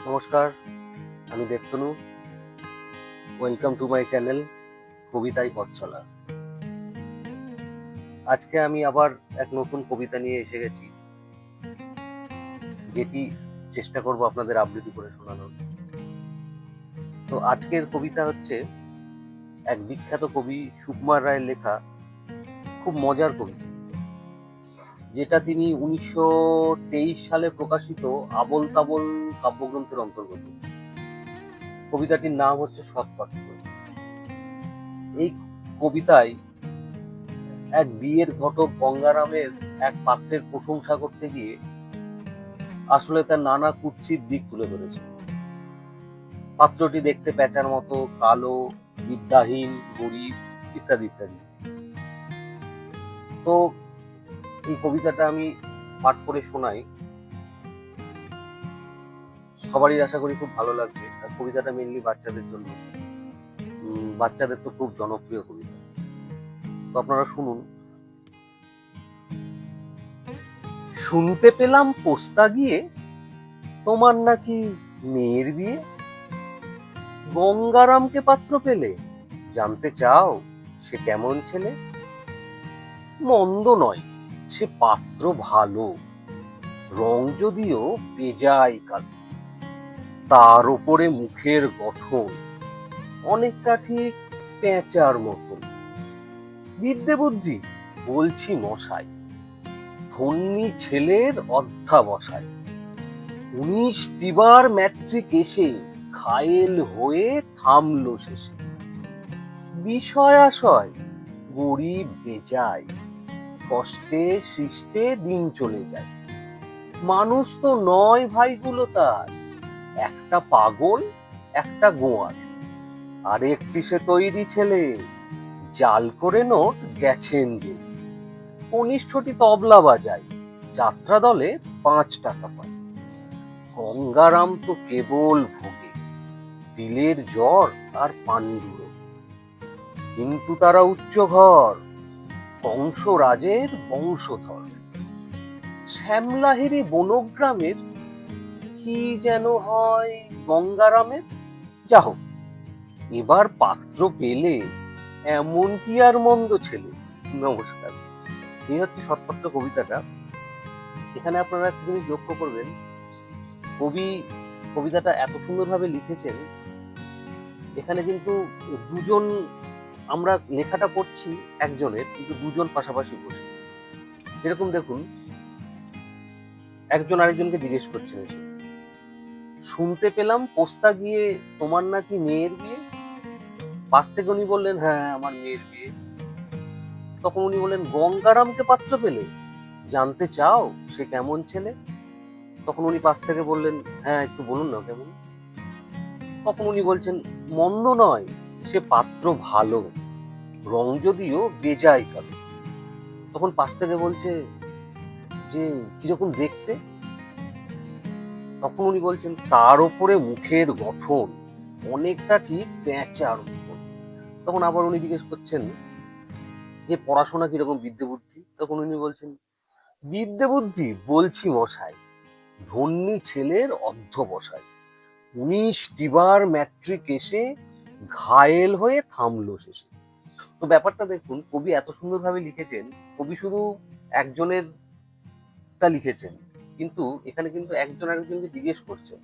নমস্কার, আমি Debtanu. Welcome to my channel কবিতায় পথ চলা। আজকে আমি আবার এক নতুন কবিতা নিয়ে এসে গেছি, যেটি চেষ্টা করব আপনাদের আবৃত্তি করে শোনানোর। তো আজকের কবিতা হচ্ছে এক বিখ্যাত কবি সুকুমার রায়ের লেখা খুব মজার কবিতা, যেটা তিনি 1923 সালে প্রকাশিত আবোল তাবোল কাব্যগ্রন্থের অন্তর্গত। কবিতাটির নাম হচ্ছে সৎপাত্র। এই কবিতায় এক বিয়ের ঘটক গঙ্গারামের এক পাত্রের প্রশংসা করতে গিয়ে আসলে তার নানা কুৎসিত দিক তুলে ধরেছে। পাত্রটি দেখতে পেঁচার মতো, কালো, বিদ্যাহীন, গরিব, ইত্যাদি ইত্যাদি। তো এই কবিতাটা আমি পাঠ করে শোনাই, সবারই আশা করি খুব ভালো লাগবে। আর কবিতাটা মেনলি বাচ্চাদের জন্য। বাচ্চাদের তো খুব জনপ্রিয় কবিতা, তো আপনারা শুনুন। শুনতে পেলাম পোস্তা গিয়ে তোমার নাকি মেয়ের বিয়ে, গঙ্গারামকে পাত্র পেলে জানতে চাও সে কেমন ছেলে, মন্দ নয় সে পাত্র ভালো, রং যদিও বেজায় কালো, তার ওপরে মুখের গঠন অনেকটা ঠিক পেঁচার মতন, বিদ্যে বুদ্ধি বলছি মশাই, ধন্যী ছেলের অধ্যাবসায়, 19টি বার ম্যাট্রিক এসে ঘায়েল হয়ে থামলো শেষে, বিষয় আশয় গরিব বেজায়, কষ্টে সৃষ্টে দিন চলে যায়, মানুষ তো নয় ভাইগুলো তার, একটা পাগল একটা গোয়ার, আর একটি সে তৈরি ছেলে, জাল করে নোট গেছেন যে, কনিষ্ঠটি তবলা বাজায়, যাত্রা দলে 5 টাকা পায়, গঙ্গারাম তো কেবল ভোগে, বিলের জ্বর আর পাণ্ডুর, কিন্তু তারা উচ্চ ঘর, কংসরাজের বংশধর, শ্যামলাহেরি বনগ্রামের কি যেন হয় গঙ্গারামের। যা হোক, এবার পাত্র পেলে এমন কি আর মন্দ ছেলে। নমস্কার। এই হচ্ছে সৎপাত্র কবিতাটা। এখানে আপনারা একটা জিনিস লক্ষ্য করবেন, কবি কবিতাটা এত সুন্দরভাবে লিখেছেন। এখানে কিন্তু দুজন, আমরা লেখাটা পড়ছি একজনের, কিন্তু দুজন পাশাপাশি বসে। এরকম দেখুন, একজন আরেকজনকে জিজ্ঞেস করছেন এসে, শুনতে পেলাম পোস্তা গিয়ে তোমার নাকি মেয়ের বিয়ে, পাশ থেকে উনি বললেন হ্যাঁ আমার মেয়ের বিয়ে। তখন উনি বললেন গঙ্গারামকে পাত্র পেলে জানতে চাও সে কেমন ছেলে, তখন উনি পাশ থেকে বললেন হ্যাঁ একটু বলুন না কেমন। তখন উনি বলছেন মন্দ নয় সে পাত্র ভালো, রং যদিও বেজায় কালো। তখন পাশ থেকে বলছে যে কিরকম দেখতে, তখন উনি বলছেন তার উপরে মুখের গঠন অনেকটা ঠিক পেঁচার মতন। তখন আবার উনি জিজ্ঞেস করছেন যে পড়াশোনা কিরকম, বিদ্যে বুদ্ধি, তখন উনি বলছেন বিদ্যে বুদ্ধি বলছি মশাই, ধন্যী ছেলের অধ্যবসায়, 19টি বার ম্যাট্রিক এসে ঘায়েল হয়ে থামলো শেষে। তো ব্যাপারটা দেখুন, কবি এত সুন্দরভাবে লিখেছেন। কবি শুধু একজনের তা লিখেছেন, কিন্তু এখানে কিন্তু একজন আরেকজনকে জিজ্ঞেস করছেন,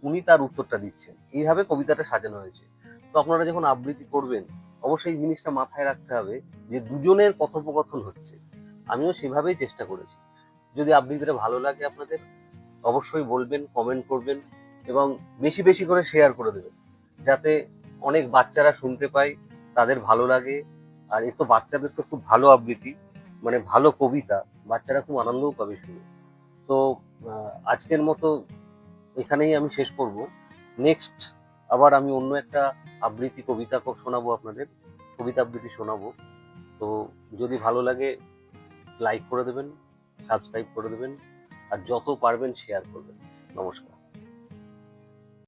উনি তার উত্তরটা দিচ্ছেন। এইভাবে কবিতাটা সাজানো হয়েছে। তো আপনারা যখন আবৃত্তি করবেন, অবশ্যই এই জিনিসটা মাথায় রাখতে হবে যে দুজনের কথোপকথন হচ্ছে। আমিও সেভাবেই চেষ্টা করেছি। যদি আবৃত্তিটা ভালো লাগে আপনাদের, অবশ্যই বলবেন, কমেন্ট করবেন এবং বেশি বেশি করে শেয়ার করে দেবেন, যাতে অনেক বাচ্চারা শুনতে পায়, তাদের ভালো লাগে। আর এ তো বাচ্চাদের তো খুব ভালো আবৃত্তি, মানে ভালো কবিতা, বাচ্চারা খুব আনন্দও পাবে শুনে। তো আজকের মতো এখানেই আমি শেষ করব। নেক্সট আবার আমি অন্য একটা আবৃত্তি কবিতা শোনাবো আপনাদের, কবিতা আবৃত্তি শোনাবো। তো যদি ভালো লাগে লাইক করে দেবেন, সাবস্ক্রাইব করে দেবেন, আর যত পারবেন শেয়ার করবেন। নমস্কার।